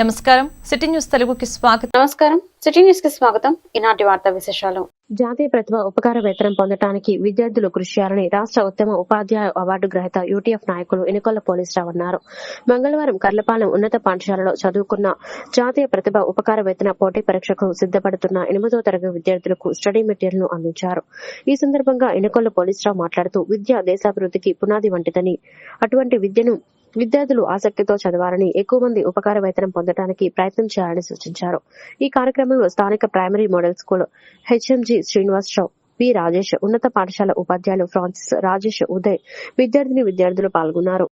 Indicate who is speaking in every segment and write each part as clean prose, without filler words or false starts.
Speaker 1: నమస్కారం city news తెలుగుకి స్వాగతం.
Speaker 2: నమస్కారం సిటీ న్యూస్ కి స్వాగతం. ఈనాటి వార్తా విశేషాలు.
Speaker 3: జాతీయ ప్రతిభ ఉపకార వేతనం పొందడానికి విద్యార్థులు కృషి చేయాలని రాష్ట్ర ఉత్తమ ఉపాధ్యాయ అవార్డు గ్రహీత యూటీఎఫ్ నాయకులు ఇనుకొల్ల పోలీసరావు అన్నారు. మంగళవారం కర్లపాలెం ఉన్నత పాఠశాలలో చదువుకున్న జాతీయ ప్రతిభ ఉపకార వేతన పోటీ పరీక్షకు సిద్దపడుతున్న 8వ తరగతి విద్యార్థులకు స్టడీ మెటీరియల్ ను అందించారు. ఈ సందర్భంగా ఇనుకొల్ల పోలీసరావు మాట్లాడుతూ విద్య దేశాభివృద్ధికి పునాది వంటిదని, అటువంటి విద్యను విద్యార్థులు ఆసక్తితో చదవాలని, ఎక్కువ మంది ఉపకార వేతనం పొందడానికి ప్రయత్నం చేయాలని సూచించారు. ఈ కార్యక్రమంలో స్థానిక primary model school HM G Srinivasa Rao, P Rajesh, ఉన్నత పాఠశాల ఉపాధ్యాయులు ఫ్రాన్సిస్, రాజేష్, ఉదయ్, విద్యార్థులు పాల్గొన్నారు.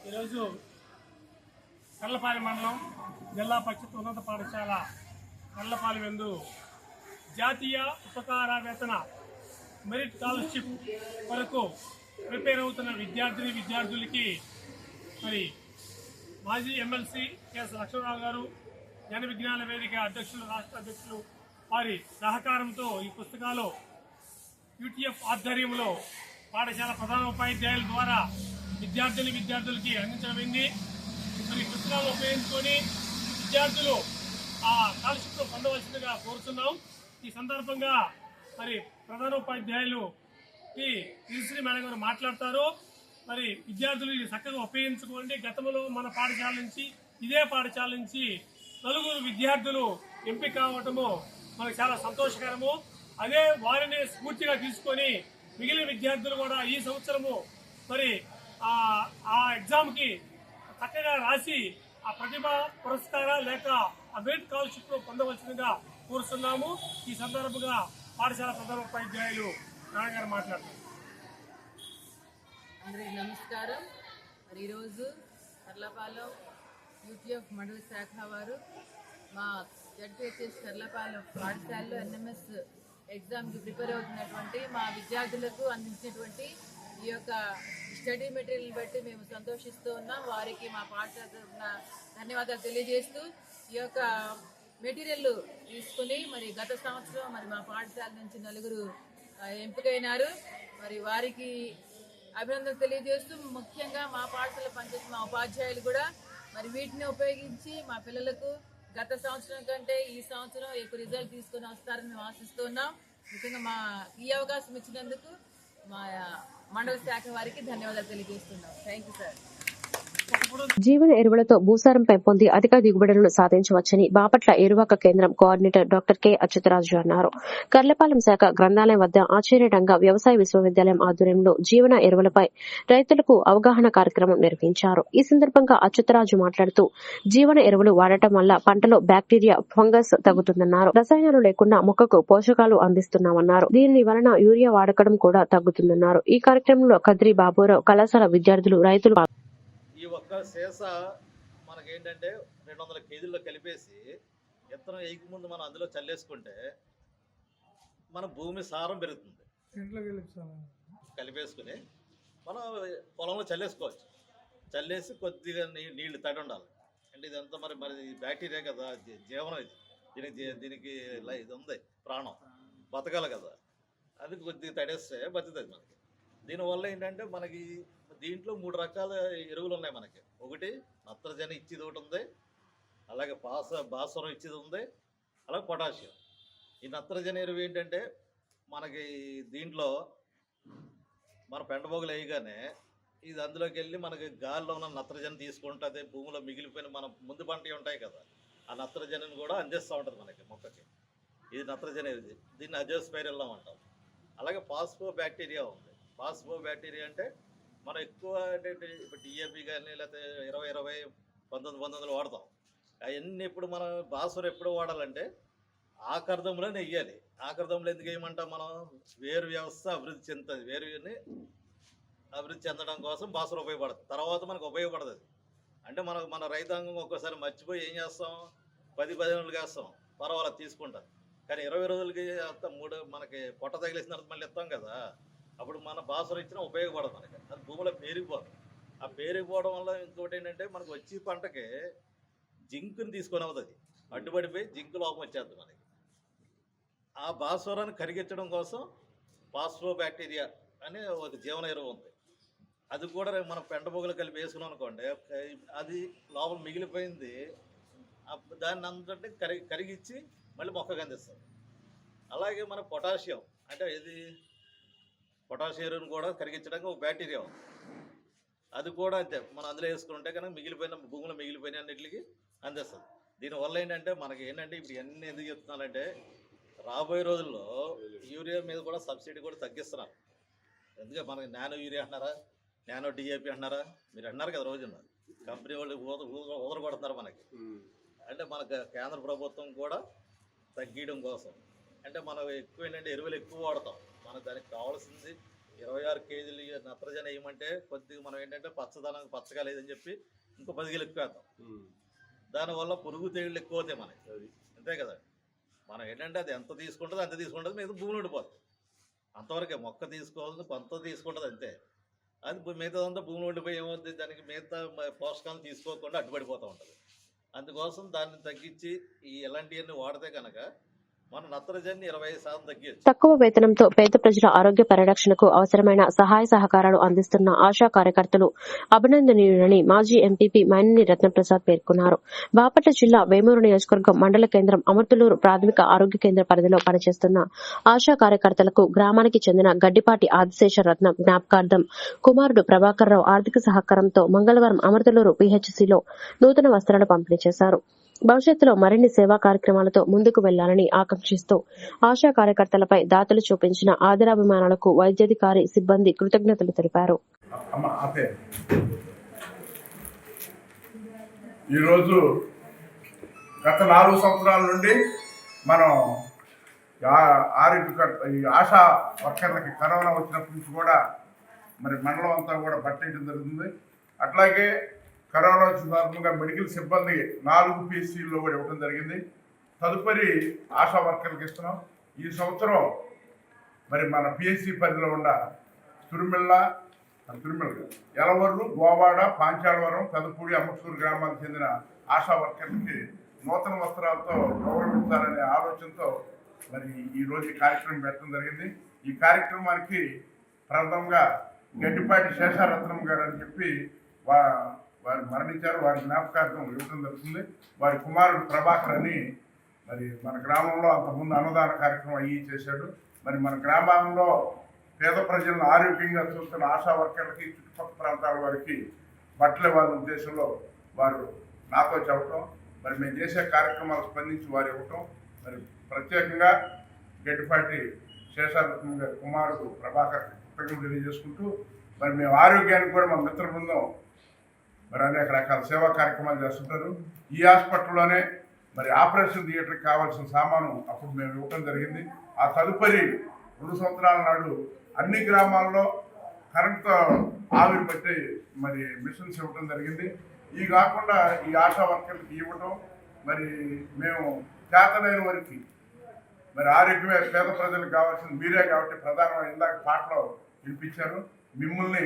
Speaker 4: ఈరోజు కర్లపాలెం మండలం జిల్లా పరిషత్ ఉన్నత పాఠశాల కర్లపాలెం యందు జాతీయ ఉపకార వేతన మెరిట్ స్కాలర్షిప్ కొరకు ప్రిపేర్ అవుతున్న విద్యార్థులకి మరి మాజీ ఎమ్మెల్సీ కెఎస్ లక్ష్మణరావు గారు, జన విజ్ఞాన వేదిక అధ్యక్షులు, రాష్ట్ర అధ్యక్షులు వారి సహకారంతో ఈ పుస్తకాలు యూటీఎఫ్ ఆధ్వర్యంలో పాఠశాల ప్రధాన ఉపాధ్యాయుల ద్వారా విద్యార్థులకి అందించడమైంది. మరి పుస్తకాలు ఉపయోగించుకొని విద్యార్థులు ఆ స్కాలర్షిప్ పొందవలసిందిగా కోరుతున్నాం. ఈ సందర్భంగా మరి ప్రధాన ఉపాధ్యాయులు శ్రీ మేడం గారు మాట్లాడతారు. మరి విద్యార్థులు ఇది చక్కగా ఉపయోగించుకోండి. గతంలో మన పాఠశాల నుంచి ఇదే పాఠశాల నుంచి 4 విద్యార్థులు ఎంపిక కావటము మనకు చాలా సంతోషకరము. అదే వారిని స్ఫూర్తిగా తీసుకొని మిగిలిన విద్యార్థులు కూడా ఈ సంవత్సరము మరి ఆ ఎగ్జామ్కి చక్కగా రాసి ఆ ప్రతిభ పురస్కార లేక ఆ మెరిట్ స్కాలర్షిప్ పొందవలసిందిగా కోరుతున్నాము. ఈ సందర్భంగా పాఠశాల ప్రధాన ఉపాధ్యాయులు నాన్నగారు మాట్లాడుతున్నారు.
Speaker 5: అందరికీ నమస్కారం. మరి ఈరోజు కర్లపాలెం యూటీఎఫ్ మండల శాఖ వారు మా జడ్పీహెచ్ఎస్ కర్లపాలెం పాఠశాలలో ఎన్ఎంఎస్ ఎగ్జామ్కి ప్రిపేర్ అవుతున్నటువంటి మా విద్యార్థులకు అందించినటువంటి ఈ యొక్క స్టడీ మెటీరియల్ బట్టి మేము సంతోషిస్తూ ఉన్నాం. వారికి మా పాఠశాల తరఫున ధన్యవాదాలు తెలియజేస్తూ ఈ యొక్క మెటీరియల్ తీసుకుని మరి గత సంవత్సరం మరి మా పాఠశాల నుంచి 4 ఎంపికైనారు. మరి వారికి అభినందనలు తెలియజేస్తూ ముఖ్యంగా మా పాఠశాల పనిచేసిన మా ఉపాధ్యాయులు కూడా మరి వీటిని ఉపయోగించి మా పిల్లలకు గత సంవత్సరం కంటే ఈ సంవత్సరం ఎక్కువ రిజల్ట్ తీసుకొని వస్తారని మేము ఆశిస్తున్నాం. ముఖ్యంగా ఈ అవకాశం ఇచ్చినందుకు మా మండల శాఖ వారికి ధన్యవాదాలు తెలియజేస్తున్నాం. Thank you sir.
Speaker 3: జీవన ఎరువులతో భూసారం పెంపొంది అధిక దిగుబడులను సాధించవచ్చని బాపట్ల ఏరువాక కేంద్రం కోఆర్డినేటర్ డాక్టర్ కె అచ్యుతరాజు అన్నారు. కర్లపాలెం శాఖ గ్రంథాలయం వద్ద ఆచార్యరంగ వ్యవసాయ విశ్వవిద్యాలయం ఆధ్వర్యంలో జీవన ఎరువులపై రైతులకు అవగాహన కార్యక్రమం నిర్వహించారు. ఈ సందర్భంగా అచ్యుతరాజు మాట్లాడుతూ జీవన ఎరువులు వాడటం వల్ల పంటలో బ్యాక్టీరియా, ఫంగస్ తగ్గుతుందన్నారు. రసాయనాలు లేకుండా మొక్కకు పోషకాలు అందిస్తున్నామన్నారు. దీని వలన యూరియా వాడకం కూడా తగ్గుతుందన్నారు. ఈ కార్యక్రమంలో కద్రి బాబురావు, కళాశాల విద్యార్థులు, రైతులు
Speaker 6: ఈ ఒక్క సీస మనకేంటంటే 200 కేజీల్లో కలిపేసి విత్తనం వేయకముందు మనం అందులో చల్లేసుకుంటే మన భూమి సారం పెరుగుతుంది. కలిపేసుకుని మనం పొలంలో చల్లేసుకోవచ్చు. చల్లేసి కొద్దిగా నీళ్లు తడి ఉండాలి. అంటే ఇదంతా మరి బ్యాక్టీరియా కదా, జీవనం ఇది, దీనికి ఇది ఉంది, ప్రాణం బతకాలి కదా. అది కొద్దిగా తడేస్తే బతుకుతుంది మనకి. దీనివల్ల ఏంటంటే మనకి దీంట్లో 3 రకాల ఎరువులు ఉన్నాయి మనకి. ఒకటి నత్రజని ఇచ్చేది ఒకటి ఉంది, అలాగే భాస్వరం ఇచ్చేది ఉంది, అలాగే పొటాషియం. ఈ నత్రజని ఎరువు ఏంటంటే మనకి దీంట్లో మన పెండబోగులు వేయగానే ఇది అందులోకి వెళ్ళి మనకి గాలిలో ఉన్న నత్రజని తీసుకుంటుంది. భూమిలో మిగిలిపోయిన మన ముందు పంటలు ఉంటాయి కదా, ఆ నత్రజనిని కూడా అందిస్తూ ఉంటుంది మనకి మొక్కకి. ఇది నత్రజని ఎరువు. దీన్ని అజోస్పైరిల్లం అంటాం. అలాగే పాస్పో బ్యాక్టీరియా ఉంది. పాస్పో బ్యాక్టీరియా అంటే మనం ఎక్కువ ఏంటంటే ఇప్పుడు డిఏపి కానీ లేకపోతే 20-20, 19-19 వాడతాం. అవన్నీ ఇప్పుడు మనం భాస్వరం ఎప్పుడు వాడాలంటే ఆకర్దంలో నెయ్యాలి. ఆకర్దంలో ఎందుకు వేయమంటాం మనం? వేరు వ్యవస్థ అభివృద్ధి చెందుతుంది. వేరుని అభివృద్ధి చెందడం కోసం భాస్వరం ఉపయోగపడుతుంది. తర్వాత మనకు ఉపయోగపడుతుంది. అంటే మన రైతాంగం ఒక్కోసారి మర్చిపోయి ఏం చేస్తాం, 10-15 రోజులకి వేస్తాం, పర్వాలేదు తీసుకుంటాం. కానీ 20 రోజులకి మనకి పొట్ట తగిలేసిన తర్వాత మళ్ళీ ఇస్తాం కదా. అప్పుడు మన భాస్వరం ఇచ్చినా ఉపయోగపడదు మనకి. అది భూమిలో పేరుకుపోదు. ఆ పేరుకుపోవడం వల్ల ఇంకోటి ఏంటంటే మనకు వచ్చే పంటకి జింకుని తీసుకొని అవుతుంది, అడ్డుపడిపోయి జింకు లోపం వచ్చేద్ది మనకి. ఆ భాస్వరాన్ని కరిగించడం కోసం పాస్ఫో బ్యాక్టీరియా అనే ఒక జీవన ఎరువు ఉంది. అది కూడా మనం పెండబొగలు కలిపి వేసుకున్నాం అనుకోండి, అది లోపల మిగిలిపోయింది దాన్ని అంతటే కరిగించి మళ్ళీ మొక్కకు అందిస్తుంది. అలాగే మన పొటాషియం అంటే ఇది పొటాషియం కూడా కరిగించడానికి ఒక బ్యాక్టీరియా ఉంది. అది కూడా అంతే, మనం అందులో వేసుకుంటే కనుక మిగిలిపోయిన భూమిలో మిగిలిపోయిన అన్నింటికి అందిస్తుంది. దీనివల్ల ఏంటంటే మనకి ఏంటంటే ఇప్పుడు ఇవన్నీ ఎందుకు చెప్తున్నానంటే రాబోయే రోజుల్లో యూరియా మీద కూడా సబ్సిడీ కూడా తగ్గిస్తున్నారు. ఎందుకంటే మనకి నానో యూరియా అంటున్నారా, నానో డిఏపి అంటున్నారా, మీరు అన్నారు కదా రోజున కంపెనీ వాళ్ళు ఊదర కొడుతున్నారు మనకి. అంటే మనకు కేంద్ర ప్రభుత్వం కూడా తగ్గించడం కోసం అంటే మనం ఎక్కువ ఏంటంటే ఎరువులు ఎక్కువ వాడతాం. మనకు దానికి కావాల్సింది 26 కేజీలు నత్రజని వేయమంటే కొద్దిగా మనం ఏంటంటే పచ్చగా లేదని చెప్పి ఇంకో 10 కిలో ఎక్కువ వేస్తాం. దానివల్ల పురుగు తెగుళ్ళు ఎక్కువ అవుతాయి మనకి. అంతే కదా, మనం ఏంటంటే అది ఎంత తీసుకుంటుందో అంత తీసుకుంటుంది, మిగతా భూమిలో ఉండిపోతుంది. అంతవరకే మొక్క తీసుకోవాలని కొంత తీసుకుంటుంది అంతే. అది మిగతాదంతా భూమిలో ఉండిపోయి ఏమవుతుంది, దానికి మిగతా పోషకాలను తీసుకోకుండా అడ్డుపడిపోతూ ఉంటుంది. అందుకోసం దాన్ని తగ్గించి ఇలాంటివన్నీ వాడితే కనుక మన నత్రజని 25% తగ్గించు.
Speaker 3: తక్కువ వేతనంతో పేద ప్రజల ఆరోగ్య పరిరక్షణకు అవసరమైన సహాయ సహకారాలు అందిస్తున్న ఆశా కార్యకర్తలు అభినందనీయులని మాజీ ఎంపీపీ మైనేని రత్నప్రసాద్ పేర్కొన్నారు. బాపట్ల జిల్లా వేమూరు నియోజకవర్గం మండల కేంద్రం అమర్తులూరు ప్రాథమిక ఆరోగ్య కేంద్ర పరిధిలో పనిచేస్తున్న ఆశా కార్యకర్తలకు గ్రామానికి చెందిన గడ్డిపాటి ఆదిశేష రత్నం జ్ఞాపకార్థం కుమారుడు ప్రభాకర్ రావు ఆర్థిక సహకారంతో మంగళవారం అమర్తులూరు పీహెచ్సీలో నూతన వస్త్రాలు పంపిణీ చేశారు. భవిష్యత్తులో మరిన్ని సేవా కార్యక్రమాలతో ముందుకు వెళ్లాలని ఆకాంక్షిస్తూ ఆశా కార్యకర్తలపై దాతలు చూపించిన ఆదరాభిమానాలకు వైద్యాధికారి సిబ్బంది కృతజ్ఞతలు తెలిపారు.
Speaker 7: ఈరోజు గత 4 సంవత్సరాల నుండి మనం ఆశా వర్కర్లకి కరోనా వచ్చినప్పటి నుంచి కూడా మరి మండలం అంతా కూడా పట్టించడం జరుగుతుంది. అట్లాగే కరోనా వచ్చిన సందర్భంగా మెడికల్ సిబ్బంది 4 PSCల్లో కూడా ఇవ్వడం జరిగింది. తదుపరి ఆశా వర్కర్లకు ఇస్తున్నాం. ఈ సంవత్సరం మరి మన PSC పరిధిలో ఉన్న తిరుమల ఎలవర్లు, గోవాడ, పాంచాలవరం, పెదపూడి, అమ్మసూరు గ్రామాలకు చెందిన ఆశా వర్కర్లకి నూతన వస్త్రాలతో గౌరవించాలనే ఆలోచనతో మరి ఈరోజు ఈ కార్యక్రమం పెట్టడం జరిగింది. ఈ కార్యక్రమానికి ప్రథమంగా గడ్డిపాటి శేషారత్నం గారు అని చెప్పి వారు మరణించారు. వారి జ్ఞాపకార్థం ఇవ్వడం జరుగుతుంది. వారి కుమారుడు ప్రభాకర్ అని మరి మన గ్రామంలో అంతకుముందు అన్నదాన కార్యక్రమం చేశాడు. మరి మన గ్రామంలో పేద ప్రజలను ఆరోగ్యంగా చూస్తున్న ఆశా వర్కర్లకి, చుట్టుపక్కల ప్రాంతాల వారికి బట్టలు ఇవ్వాలనే ఉద్దేశంలో వారు నాతో చెప్పడం, మరి మేము చేసే కార్యక్రమాలు స్పందించి వారు ఇవ్వటం, మరి ప్రత్యేకంగా గడ్డిపాటి శేషారత్నం గారి కుమారుడు ప్రభాకర్ కృతజ్ఞతలు తెలియజేసుకుంటూ, మరి మేము ఆరోగ్యానికి కూడా మా మిత్ర బృందం మరి అనేక రకాల సేవా కార్యక్రమాలు చేస్తుంటారు. ఈ హాస్పిటల్లోనే మరి ఆపరేషన్ థియేటర్కి కావాల్సిన సామాను అప్పుడు మేము ఇవ్వడం జరిగింది. ఆ తదుపరి 2 సంవత్సరాల నాడు అన్ని గ్రామాల్లో కరెంటుతో ఆవిరి పట్టి మరి మిషన్స్ ఇవ్వడం జరిగింది. ఈ కాకుండా ఈ ఆశా వర్కర్లకి ఇవ్వటం, మరి మేము చేతనైన వారికి మరి ఆరోగ్యమే పేద ప్రజలకు కావాల్సింది మీరే కాబట్టి ప్రధానమైన ఇందాక పాటలో వినిపించారు. మిమ్మల్ని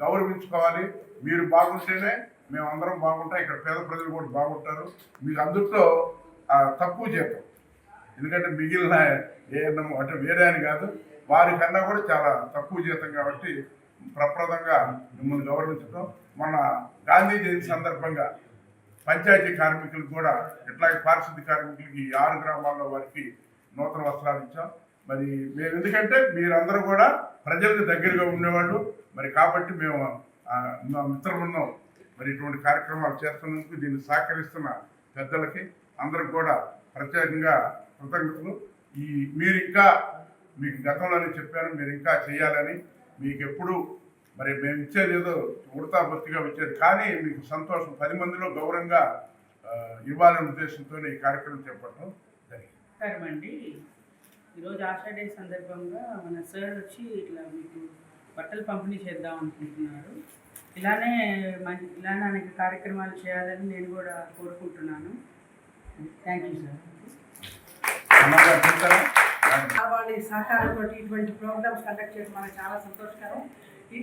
Speaker 7: గౌరవించుకోవాలి, మీరు బాగుంటేనే మేము అందరం బాగుంటాం, ఇక్కడ పేద ప్రజలు కూడా బాగుంటారు. మీకు అందుట్లో తక్కువ జీతం, ఎందుకంటే మిగిలిన ఏఎన్ఎం అంటే వేరే అని కాదు, వారికన్నా కూడా చాలా తక్కువ జీతం కాబట్టి ప్రప్రదంగా మిమ్మల్ని గౌరవించడం. మొన్న గాంధీ జయంతి సందర్భంగా పంచాయతీ కార్మికులకు కూడా ఇట్లాగే పారిశుద్ధ్య కార్మికులకి 6 గ్రామాల్లో వారికి నూతన వస్త్రాలు ఇచ్చాం. మరి మేము ఎందుకంటే మీరందరూ కూడా ప్రజలకు దగ్గరగా ఉండేవాళ్ళు, మరి కాబట్టి మేము మా మిత్ర బృందం మరి ఇటువంటి కార్యక్రమాలు చేస్తున్నందుకు దీన్ని సహకరిస్తున్న పెద్దలకి అందరికి కూడా ప్రత్యేకంగా కృతజ్ఞతలు. మీరు ఇంకా మీకు గతంలోనే చెప్పాను, మీరు ఇంకా చేయాలని, మీకు ఎప్పుడు మరి మేము ఇచ్చేది ఏదో ఉడతా భక్తిగా వచ్చేది కానీ మీకు సంతోషం 10 మందిలో గౌరవంగా ఇవ్వాలనే ఉద్దేశంతో ఈ కార్యక్రమం చేపట్టడం
Speaker 8: జరిగింది. ఈరోజు ఆషా డే సందర్భంగా మన సార్ వచ్చి ఇట్లా మీకు బట్టలు పంపిణీ చేద్దాం అనుకుంటున్నారు. ఇలానే అనేక కార్యక్రమాలు చేయాలని నేను కూడా కోరుకుంటున్నాను. Thank you sir.
Speaker 9: వాళ్ళ సహకారంతో ఇటువంటి ప్రోగ్రామ్స్ కండక్ట్ చేయడం మనకు చాలా సంతోషకరం.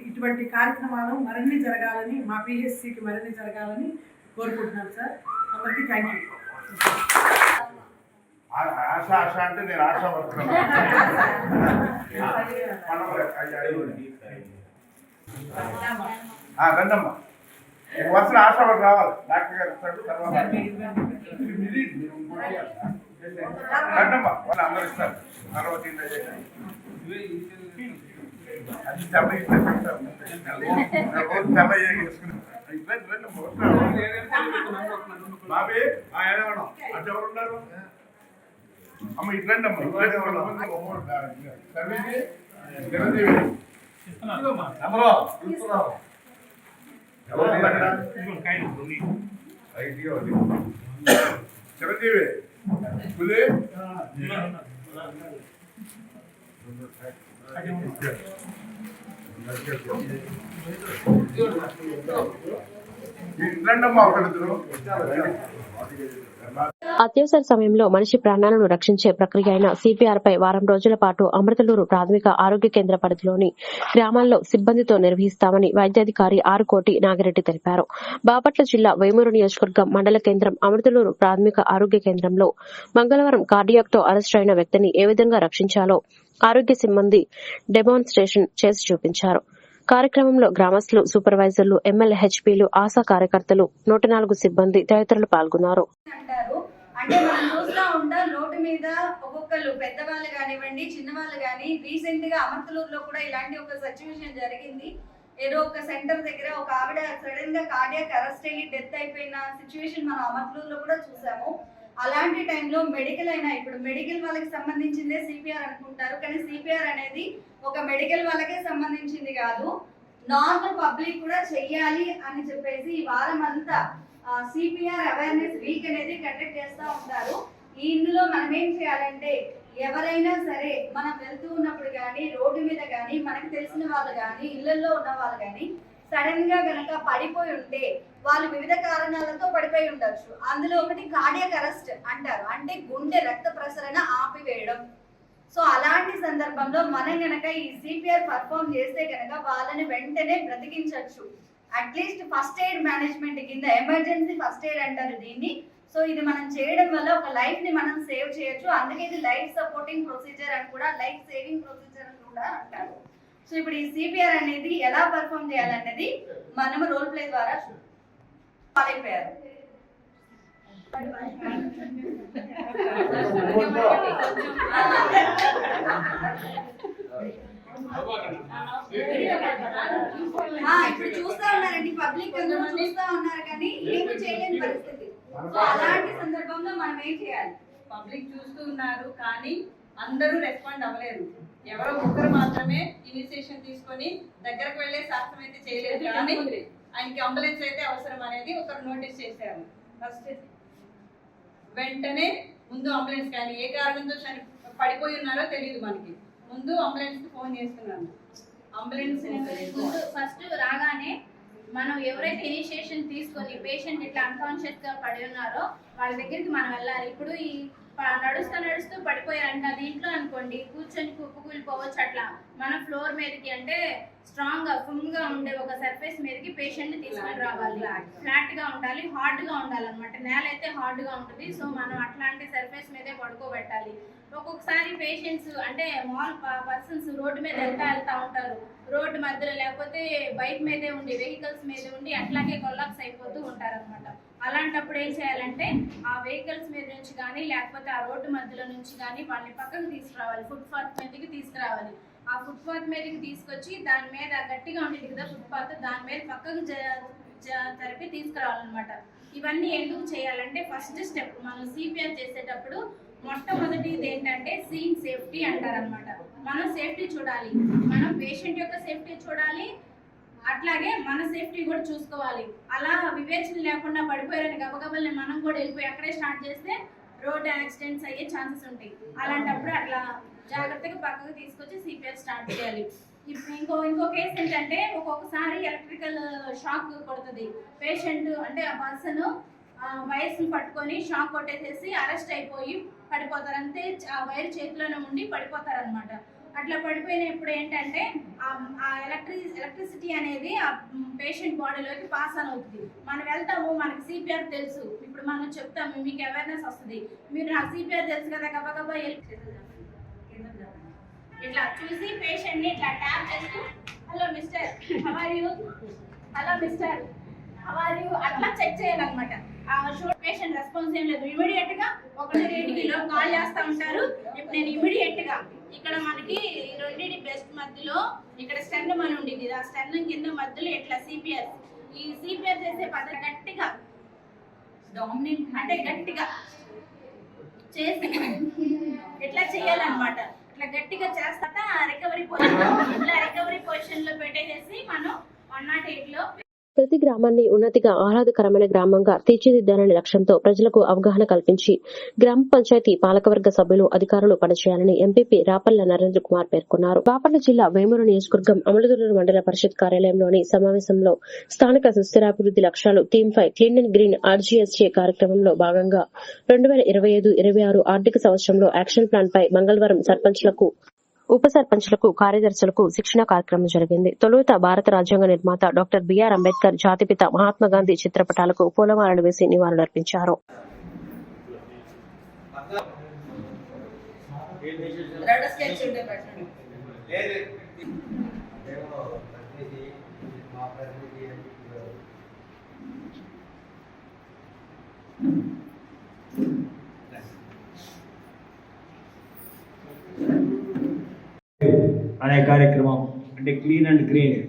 Speaker 9: ఇటువంటి కార్యక్రమాలు మరిన్ని జరగాలని, మా పిహెచ్సికి మరిన్ని జరగాలని కోరుకుంటున్నాను సార్. అందరికీ థ్యాంక్ యూ.
Speaker 7: ఆశ ఆశ అంటే నేను ఆశ వర్కర్ రండమ్మా వచ్చిన ఆశ వర్క్ రావాలి. డాక్టర్ గారు ఇస్తాడు తర్వాత రండమ్మా వాళ్ళు అందరు ఇస్తారు. తర్వాత అది తెల్ల బాబీ అంటే ఎవరు ఉన్నారు అమ్మ ఇట్లండి అమ్మ చిరంజీవి పులి ఇట్లండమ్మా ఒకరిద్దరు.
Speaker 3: అత్యవసర సమయంలో మనిషి ప్రాణాలను రక్షించే ప్రక్రియ అయిన సిపిఆర్ పై వారం రోజుల పాటు అమృతలూరు ప్రాథమిక ఆరోగ్య కేంద్ర పరిధిలోని గ్రామాల్లో సిబ్బందితో నిర్వహిస్తామని వైద్యాధికారి ఆరుకోటి నాగిరెడ్డి తెలిపారు. బాపట్ల జిల్లా వేమూరు నియోజకవర్గం మండల కేంద్రం అమృతలూరు ప్రాథమిక ఆరోగ్య కేంద్రంలో మంగళవారం కార్డియాక్ తో అరెస్ట్ అయిన వ్యక్తిని ఏ విధంగా రక్షించాలో ఆరోగ్య సిబ్బంది డెమాన్స్ట్రేషన్ చేసి చూపించారు. కార్యక్రమంలో గ్రామస్తులు, సూపర్వైజర్లు, ఎమ్మెల్యేహెచ్పీలు, ఆశా కార్యకర్తలు, 104 సిబ్బంది తదితరులు పాల్గొన్నారు.
Speaker 10: అంటే మనం చూస్తూ ఉంటాం రోడ్డు మీద ఒక్కొక్కరు పెద్దవాళ్ళు కానివ్వండి, చిన్నవాళ్ళు కానీ రీసెంట్ గా అమర్తలూరులో కూడా ఇలాంటి ఒక సిచ్యువేషన్ జరిగింది. ఏదో ఒక సెంటర్ దగ్గర ఒక ఆవిడ సడన్ గా కార్డియాక్ అరెస్ట్ అయ్యి డెత్ అయిపోయిన సిచ్యువేషన్ మనం అమర్తలూరులో కూడా చూసాము. అలాంటి టైంలో మెడికల్ అయినా ఇప్పుడు మెడికల్ వాళ్ళకి సంబంధించిందే సిపిఆర్ అనుకుంటారు, కానీ సిపిఆర్ అనేది ఒక మెడికల్ వాళ్ళకే సంబంధించింది కాదు, నార్మల్ పబ్లిక్ కూడా చెయ్యాలి అని చెప్పేసి ఈ వారం అంతా సిపిఆర్ అవేర్నెస్ వీక్ అనేది కండక్ట్ చేస్తూ ఉంటారు. ఇందులో మనం ఏం చేయాలంటే ఎవరైనా సరే మనం వెళ్తూ ఉన్నప్పుడు కానీ రోడ్డు మీద కానీ మనకు తెలిసిన వాళ్ళు కానీ ఇళ్లలో ఉన్న వాళ్ళు కానీ సడన్ గా గనక పడిపోయి ఉంటే వాళ్ళు వివిధ కారణాలతో పడిపోయి ఉండొచ్చు. అందులో ఒకటి కార్డియాక్ అరెస్ట్ అంటారు, అంటే గుండె రక్త ప్రసరణ ఆపివేయడం. సో అలాంటి సందర్భంలో మనం గనక ఈ సిపిఆర్ పర్ఫామ్ చేస్తే గనక వాళ్ళని వెంటనే బ్రతికించవచ్చు. అట్లీస్ట్ ఫస్ట్ ఎయిడ్ మేనేజ్మెంట్ కింద ఎమర్జెన్సీ ఫస్ట్ ఎయిడ్ అంటారు దీన్ని. సో ఇది మనం చేయడం వల్ల ఒక లైఫ్ ని మనం సేవ్ చేయొచ్చు. అందుకే ఇది లైఫ్ సపోర్టింగ్ ప్రొసీజర్ అని కూడా, లైఫ్ సేవింగ్ ప్రొసీజర్ అని కూడా అంటారు. సో ఇప్పుడు ఈ సిపిఆర్ అనేది ఎలా పర్ఫామ్ చేయాలనేది మనం రోల్ ప్లే ద్వారా అయిపోయారు. ఇప్పుడు చూస్తా ఉన్నారండి, పబ్లిక్ అందరూ చూస్తా ఉన్నారు కానీ ఏమి చేయలేని పరిస్థితి. సో అలాంటి సందర్భంలో మనం ఏం చేయాలి?
Speaker 8: పబ్లిక్ చూస్తూ ఉన్నారు కానీ అందరూ రెస్పాండ్ అవ్వలేరు. ఎవరో ఒకరు మాత్రమే ఇనిషియేషన్ తీసుకొని దగ్గరకు వెళ్లే సాహసం అయితే చేయలేదు, కానీ ఆయనకి అంబులెన్స్ అయితే అవసరం అనేది ఒకరు నోటీస్ చేశారు. ఫస్ట్ వెంటనే ముందు అంబులెన్స్, కానీ ఏ కారణంతో పడిపోయి ఉన్నారో తెలియదు మనకి, ముందు అంబులెన్స్ కి ఫోన్ చేస్తున్నాను. అంబులెన్స్
Speaker 10: ఫస్ట్ రాగానే మనం ఎవరైతే ఇనిషియేషన్ తీసుకొని పేషెంట్ ఇట్లా అన్కాన్షియస్ గా పడి ఉన్నారో వాళ్ళ దగ్గరికి మనం వెళ్ళాలి. ఇప్పుడు ఈ నడుస్తూ పడిపోయారంట దీంట్లో అనుకోండి, కూర్చొని కుప్పకూలిపోవచ్చు. అట్లా మన ఫ్లోర్ మీదకి అంటే స్ట్రాంగ్ గా ఫుల్ గా ఉండే ఒక సర్ఫేస్ మీదకి పేషెంట్ ని తీసుకొని రావాలి. ఫ్లాట్ గా ఉండాలి, హార్డ్ గా ఉండాలన్నమాట. నేల అయితే హార్డ్ గా ఉంటుంది, సో మనం అట్లాంటి సర్ఫేస్ మీదే పడుకోబెట్టాలి. ఒక్కొక్కసారి పేషెంట్స్ అంటే మాల్ పర్సన్స్ రోడ్డు మీద వెళ్తా ఉంటారు, రోడ్డు మధ్యలో లేకపోతే బైక్ మీదే ఉండి వెహికల్స్ మీద ఉండి అట్లాగే కొలాప్స్ అయిపోతూ ఉంటారు అనమాట. అలాంటప్పుడు ఏం చేయాలంటే ఆ వెహికల్స్ మీద నుంచి కానీ లేకపోతే ఆ రోడ్డు మధ్యలో నుంచి కానీ వాళ్ళని పక్కకు తీసుకురావాలి, ఫుట్పాత్ మీదకి తీసుకురావాలి. ఆ ఫుట్పాత్ మీదకి తీసుకొచ్చి దాని మీద గట్టిగా ఉండేది కదా ఫుట్పాత్, దాని మీద పక్కకు జరిపి తీసుకురావాలన్నమాట. ఇవన్నీ ఎందుకు చేయాలంటే ఫస్ట్ స్టెప్ మనం సిపిఆర్ చేసేటప్పుడు మొట్టమొదటిది ఏంటంటే సీన్ సేఫ్టీ అంటారనమాట. మనం సేఫ్టీ చూడాలి, మనం పేషెంట్ యొక్క సేఫ్టీ చూడాలి, అట్లాగే మన సేఫ్టీ కూడా చూసుకోవాలి. అలా వివేచన లేకుండా పడిపోయారని గబగబల్ని మనం కూడా వెళ్ళిపోయి అక్కడే స్టార్ట్ చేస్తే రోడ్ యాక్సిడెంట్స్ అయ్యే ఛాన్సెస్ ఉంటాయి. అలాంటప్పుడు అట్లా జాగ్రత్తగా పక్కకు తీసుకొచ్చి సిపిఆర్ స్టార్ట్ చేయాలి. ఇంకో కేసు ఏంటంటే ఒక్కొక్కసారి ఎలక్ట్రికల్ షాక్ కొడుతుంది. పేషెంట్ అంటే ఆ పర్సన్ వైర్స్ని పట్టుకొని షాక్ కొట్టేసేసి అరెస్ట్ అయిపోయి పడిపోతారు, అంతే ఆ వైర్ చేతిలోనే ఉండి పడిపోతారు అనమాట. అట్లా పడిపోయినప్పుడు ఏంటంటే ఆ ఎలక్ట్రిసిటీ అనేది ఆ పేషెంట్ బాడీలోకి పాస్ అని అవుతుంది. మనం వెళ్తాము, మనకి సిపిఆర్ తెలుసు, ఇప్పుడు మనం చెప్తాము, మీకు అవేర్నెస్ వస్తుంది, మీరు నాకు సిపిఆర్ తెలుసు కదా, గబగబా ఇట్లా చూసి పేషెంట్ని ఇట్లా ట్యాప్ చేస్తూ hello mister how are you, hello mister how are you అట్లా చెక్ చేయాలన్నమాట. ఆ షూట్ పేషెంట్ రెస్పాన్స్ ఏం లేదు, ఇమీడియట్ గా 180 కాల్ చేస్తూ ఉంటారు. ఇప్పుడు నేను ఇమీడియట్ గా ఇక్కడ మనకి రెండింటి బెస్ట్ మధ్యలో ఇక్కడ స్టెన్ అని ఉండేది, ఆ స్టెన్ కింద మధ్యలో ఇట్లా సిపిఆర్, ఈ సిపిఆర్ చేసే పద్ధతి గట్టిగా డామినేట్ అంటే గట్టిగా చేసి ఇట్లా చేయాలన్నమాట. ఇట్లా గట్టిగా చేస్తాక రికవరీ పొజిషన్ లో పెట్టేసి మనం 108 లో
Speaker 3: ప్రతి గ్రామాన్ని ఉన్నతిగా ఆహ్లాదకరమైన గ్రామంగా తీర్చిదిద్దాలనే లక్ష్యంతో ప్రజలకు అవగాహన కల్పించి గ్రామ పంచాయతీ పాలకవర్గ సభ్యులు అధికారులు పనిచేయాలని ఎంపీపీ రాపల్ల నరేంద్ర కుమార్ పేర్కొన్నారు. బాపట్ల జిల్లా వేమూరు నియోజకవర్గం అమలదూరు మండల పరిషత్ కార్యాలయంలోని సమావేశంలో స్థానిక సుస్థిరాభివృద్ధి లక్ష్యాలు theme 5 clean and green RGSJ కార్యక్రమంలో భాగంగా 2025-26 ఆర్థిక సంవత్సరంలో యాక్షన్ ప్లాన్ పై మంగళవారం సర్పంచ్లకు, ఉప సర్పంచ్లకు, కార్యదర్శులకు శిక్షణ కార్యక్రమం జరిగింది. తొలుత భారత రాజ్యాంగ నిర్మాత డాక్టర్ బిఆర్ అంబేద్కర్, జాతిపిత మహాత్మాగాంధీ చిత్రపటాలకు పూలమాలలు వేసి నివాళులర్పించారు.
Speaker 11: అనే కార్యక్రమం అంటే క్లీన్ అండ్ గ్రీన్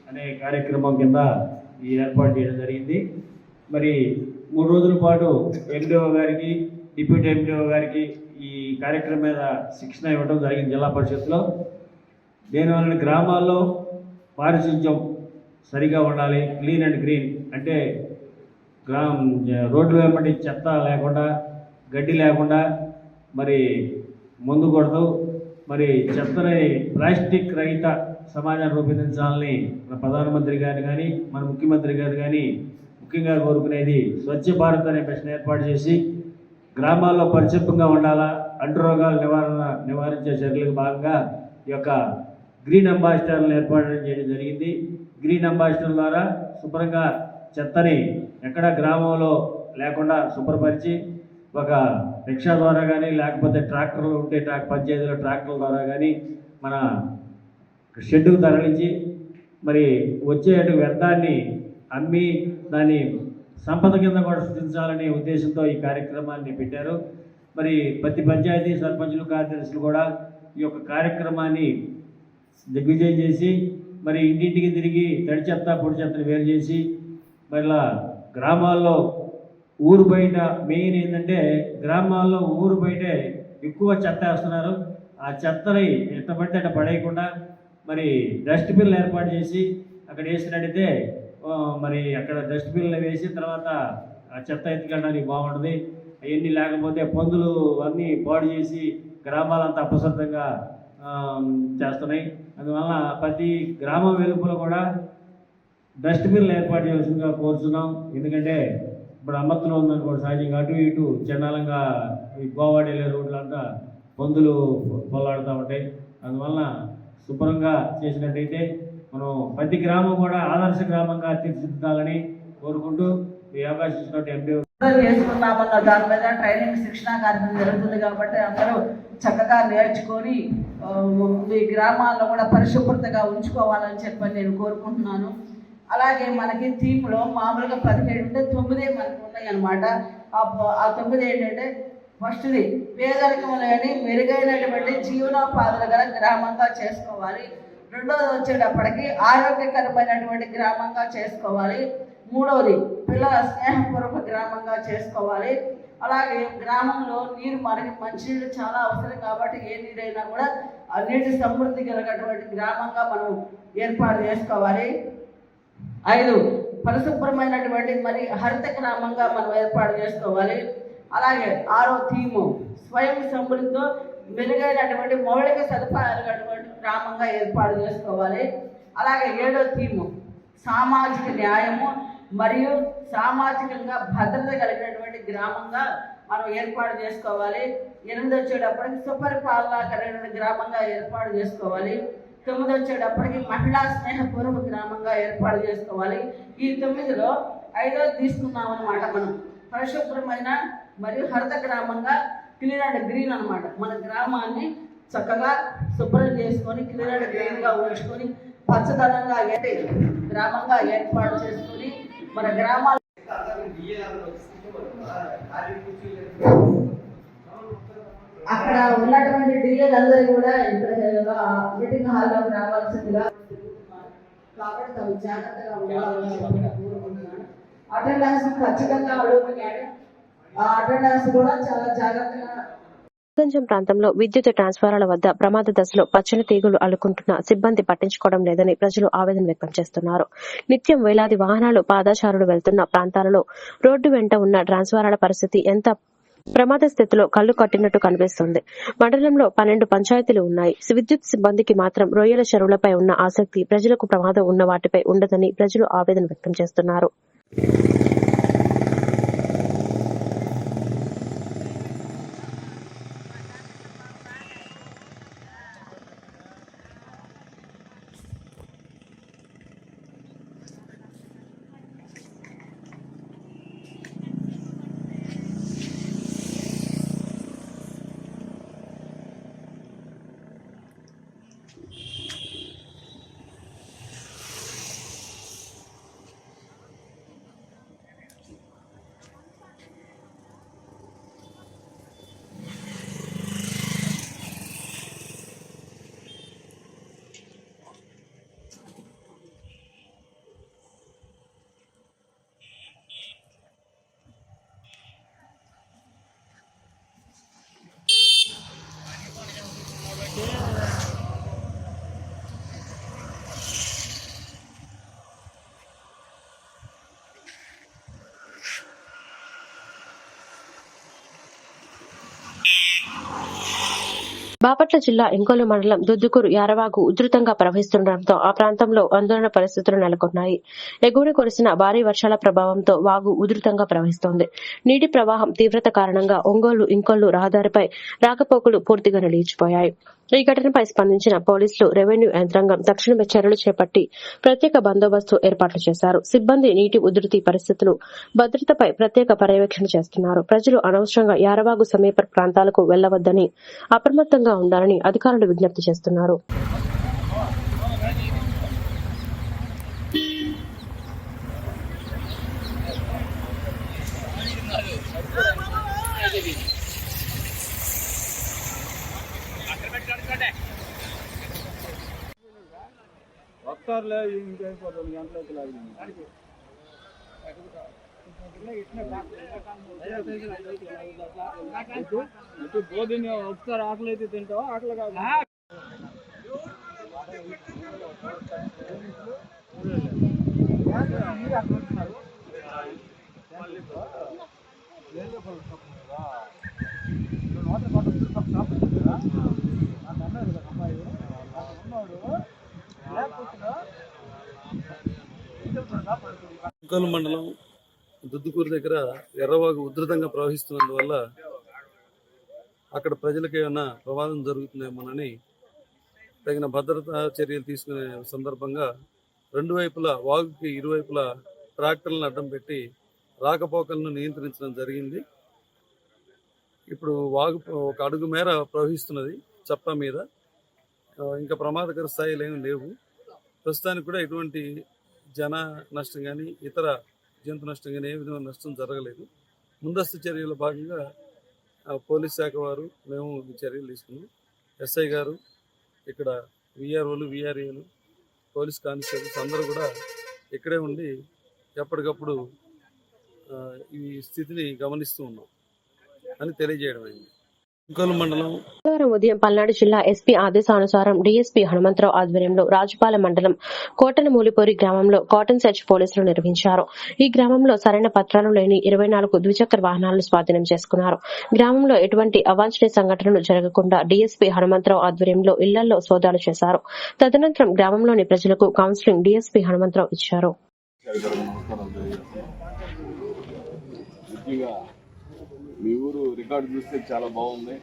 Speaker 11: అనే కార్యక్రమం కింద ఈ ఏర్పాటు చేయడం జరిగింది. మరి 3 రోజుల పాటు ఎండిఓ గారికి, డిప్యూటీ ఎండిఓ గారికి ఈ కార్యక్రమం మీద శిక్షణ ఇవ్వడం జరిగింది జిల్లా పరిషత్లో. దీనివల్ల గ్రామాల్లో పారిశుధ్యం సరిగా ఉండాలి. క్లీన్ అండ్ గ్రీన్ అంటే రోడ్లు వెంబడి చెత్త లేకుండా, గడ్డి లేకుండా, మరి మందు కొడదు, మరి చెత్తని ప్లాస్టిక్ రహిత సమాజాన్ని రూపొందించాలని మన ప్రధానమంత్రి గారు కానీ, మన ముఖ్యమంత్రి గారు కానీ ముఖ్యంగా కోరుకునేది స్వచ్ఛ భారత్ అనే మిషన్ ఏర్పాటు చేసి గ్రామాల్లో పరిశుభ్రంగా ఉండాలా, అంటురోగాలు నివారించే చర్యలకు భాగంగా ఈ యొక్క గ్రీన్ అంబాసిడర్లను ఏర్పాటు చేయడం జరిగింది. గ్రీన్ అంబాసిడర్ ద్వారా శుభ్రంగా చెత్తని ఎక్కడ గ్రామంలో లేకుండా శుభ్రపరిచి ఒక రిక్షా ద్వారా కానీ, లేకపోతే ట్రాక్టర్లు ఉంటే పంచాయతీలో ట్రాక్టర్ల ద్వారా కానీ మన షెడ్డుకు తరలించి మరి వచ్చే వ్యర్థాన్ని అమ్మి దాన్ని సంపద కింద కూడా సృష్టించాలనే ఉద్దేశంతో ఈ కార్యక్రమాన్ని పెట్టారు. మరి ప్రతి పంచాయతీ సర్పంచులు, కార్యదర్శులు కూడా ఈ యొక్క కార్యక్రమాన్ని దిగ్విజయం చేసి మరి ఇంటింటికి తిరిగి తడి చెత్త, పొడి చెత్తను వేరు చేసి మళ్ళా గ్రామాల్లో ఊరు బయట మెయిన్ ఏంటంటే గ్రామాల్లో ఊరు బయటే ఎక్కువ చెత్త వేస్తున్నారు. ఆ చెత్తని ఎట్టబడితే అట్ట పడేయకుండా మరి డస్ట్బిన్లు ఏర్పాటు చేసి అక్కడ వేసినట్టయితే మరి అక్కడ డస్ట్బిన్లు వేసి తర్వాత ఆ చెత్త ఎత్తుకెళ్ళడానికి బాగుంటుంది. అవన్నీ లేకపోతే పందులు అన్నీ పాడు చేసి గ్రామాలంతా అపశబ్దంగా చేస్తున్నాయి. అందువల్ల ప్రతి గ్రామం వెలుపల కూడా డస్ట్బిన్లు ఏర్పాటు చేయాల్సిందిగా కోరుతున్నాం. ఎందుకంటే ఇప్పుడు అమ్మత్తులో ఉందనుకోండి, సహజంగా అటు ఇటు చండాలంగా ఈ గోవాడ వెళ్ళే రోడ్లంతా పందులు పొల్లాడుతూ ఉంటాయి. అందువలన శుభ్రంగా చేసినట్టయితే మనం ప్రతి గ్రామం కూడా ఆదర్శ గ్రామంగా తీర్చిదిద్దాలని కోరుకుంటూ ఈ అవకాశం ఇచ్చినట్టు ఎంపీ
Speaker 9: చేసుకున్నామన్న దాని మీద ట్రైనింగ్, శిక్షణ కార్యక్రమం జరుగుతుంది. కాబట్టి అందరూ చక్కగా నేర్చుకొని ఈ గ్రామాల్లో కూడా పరిశుభ్రతగా ఉంచుకోవాలని చెప్పని నేను కోరుకుంటున్నాను. అలాగే మనకి థీమ్లో మామూలుగా 17 ఉంటే 9 మనకు ఉన్నాయి అన్నమాట. ఆ 9 ఏంటంటే ఫస్ట్ది పేదరికం లేని మెరుగైనటువంటి జీవనోపాధులు గల గ్రామంగా చేసుకోవాలి. రెండవది వచ్చేటప్పటికి ఆరోగ్యకరమైనటువంటి గ్రామంగా చేసుకోవాలి. మూడవది పిల్లల స్నేహపూర్వక గ్రామంగా చేసుకోవాలి. అలాగే గ్రామంలో నీరు మనకి మంచినీళ్ళు చాలా అవసరం కాబట్టి ఏ నీరైనా కూడా ఆ నీటి సమృద్ధి కలిగినటువంటి గ్రామంగా మనం ఏర్పాటు చేసుకోవాలి. 5 పరిశుభ్రమైనటువంటి మరి హరిత గ్రామంగా మనం ఏర్పాటు చేసుకోవాలి. అలాగే 6వ థీము స్వయం సమృద్ధితో మెరుగైనటువంటి మౌలిక సదుపాయాలు కలిగినటువంటి గ్రామంగా ఏర్పాటు చేసుకోవాలి. అలాగే 7వ థీము సామాజిక న్యాయము మరియు సామాజికంగా భద్రత కలిగినటువంటి గ్రామంగా మనం ఏర్పాటు చేసుకోవాలి. 8 వచ్చేటప్పటికి సుపరిపాలన గ్రామంగా ఏర్పాటు చేసుకోవాలి. 9 వచ్చేటప్పటికి మహిళా స్నేహపూర్వక గ్రామంగా ఏర్పాటు చేసుకోవాలి. ఈ 9లో 5వ తీసుకున్నాం అనమాట. మనం పరిశుభ్రమైన మరియు హరిత గ్రామంగా క్లీన్ అండ్ గ్రీన్ అనమాట. మన గ్రామాన్ని చక్కగా శుభ్రం చేసుకొని క్లీన్ అండ్ గ్రీన్గా ఉంచుకొని పచ్చదనంగా గ్రామంగా ఏర్పాటు చేసుకొని మన గ్రామాలు అక్కడ ఉన్నటువంటి డీలర్లు అందరూ కూడా ఇక్కడ మీటింగ్ హాల్లోకి రావాల్సిందిగా కాబట్టి తమ జాగ్రత్తగా ఉండాలని కోరుకుంటున్నాను. అటెండెన్స్ ఖచ్చితంగా అడుగుతున్నాడు. ఆ అటెండెన్స్ కూడా చాలా జాగ్రత్తగా.
Speaker 3: గంజం ప్రాంతంలో విద్యుత్ ట్రాన్స్ఫారాల వద్ద ప్రమాద దశలో పచ్చని తీగలు అల్లుకుంటున్న సిబ్బంది పట్టించుకోవడం లేదని ప్రజలు ఆవేదన వ్యక్తం చేస్తున్నారు. నిత్యం వేలాది వాహనాలు పాదచారులు వెళ్తున్న ప్రాంతాలలో రోడ్డు వెంట ఉన్న ట్రాన్స్ఫారాల పరిస్థితి ఎంత ప్రమాద స్థితిలో కళ్లు కట్టినట్టు కనిపిస్తుంది. మండలంలో 12 పంచాయతీలు ఉన్నాయి. విద్యుత్ సిబ్బందికి మాత్రం రొయ్యల చెరువులపై ఉన్న ఆసక్తి ప్రజలకు ప్రమాదం ఉన్న వాటిపై ఉండదని ప్రజలు ఆవేదన వ్యక్తం చేస్తున్నారు. బాపట్ల జిల్లా ఇంకోలు మండలం దుద్దుకూరు యారవాగు ఉధృతంగా ప్రవహిస్తుండటంతో ఆ ప్రాంతంలో ఆందోళన పరిస్థితులు నెలకొన్నాయి. ఎగువన కురిసిన భారీ వర్షాల ప్రభావంతో వాగు ఉధృతంగా ప్రవహిస్తోంది. నీటి ప్రవాహం తీవ్రత కారణంగా ఒంగోలు ఇంకోలు రహదారిపై రాకపోకలు పూర్తిగా నిలిచిపోయాయి. ఈ ఘటనపై స్పందించిన పోలీసులు, రెవెన్యూ యంత్రాంగం తక్షణమే చర్యలు చేపట్టి ప్రత్యేక బందోబస్తు ఏర్పాట్లు చేశారు. సిబ్బంది నీటి ఉధృతి పరిస్థితులు, భద్రతపై ప్రత్యేక పర్యవేక్షణ చేస్తున్నారు. ప్రజలు అనవసరంగా యారవాగు సమీప ప్రాంతాలకు వెళ్లవద్దని, అప్రమత్తంగా ఉండాలని అధికారులు విజ్ఞప్తి చేస్తున్నారు.
Speaker 12: వస్తారులే ఇంకైపోతుంది గంటలకి బోధిని ఒకసారి ఆకలి అయితే తింటావా? ఆకలి కాదు.
Speaker 13: ఇంకోలు మండలం దుద్దుకూరు దగ్గర ఎర్రవాగు ఉధృతంగా ప్రవహిస్తున్నందువల్ల అక్కడ ప్రజలకు ఏమైనా ప్రమాదం జరుగుతుందేమోనని తగిన భద్రతా చర్యలు తీసుకునే సందర్భంగా రెండు వైపులా వాగుకి ఇరువైపులా ట్రాక్టర్లను అడ్డం పెట్టి రాకపోకలను నియంత్రించడం జరిగింది. ఇప్పుడు వాగు ఒక అడుగు మేర ప్రవహిస్తున్నది చప్ప మీద. ఇంకా ప్రమాదకర స్థాయిలు ఏమీ లేవు. ప్రస్తుతానికి కూడా ఎటువంటి జన నష్టం కానీ ఇతర జంతు నష్టం కానీ ఏ విధమైన నష్టం జరగలేదు. ముందస్తు చర్యల భాగంగా పోలీస్ శాఖ వారు మేము ఈ చర్యలు తీసుకున్నాం. ఎస్ఐ గారు, ఇక్కడ విఆర్ఓలు, విఆర్ఏలు, పోలీస్ కానిస్టేబుల్స్ అందరూ కూడా ఇక్కడే ఉండి ఎప్పటికప్పుడు ఈ స్థితిని గమనిస్తూ ఉన్నాం అని తెలియజేయడం అయింది. ఇంకోలు మండలం
Speaker 3: బుధవారం ఉదయం పల్నాడు జిల్లా ఎస్పీ ఆదేశానుసారం డీఎస్పీ హనుమంతరావు ఆధ్వర్యంలో రాజుపాలెం మండలం కోటనమూలిపూరి గ్రామంలో కాటన్ సెర్చ్ పోలీసులు నిర్వహించారు. ఈ గ్రామంలో సరైన పత్రాలు లేని 24 ద్విచక్ర వాహనాలను స్వాధీనం చేసుకున్నారు. గ్రామంలో ఎటువంటి అవాంఛనీయ సంఘటనలు జరగకుండా డీఎస్పీ హనుమంతరావు ఆధ్వర్యంలో ఇళ్లలో సోదాలు చేశారు. తదనంతరం గ్రామంలోని ప్రజలకు కౌన్సిలింగ్ డీఎస్పీ హనుమంతరావు ఇచ్చారు.
Speaker 12: మీ ఊరు రికార్డు చూస్తే చాలా బాగుంది.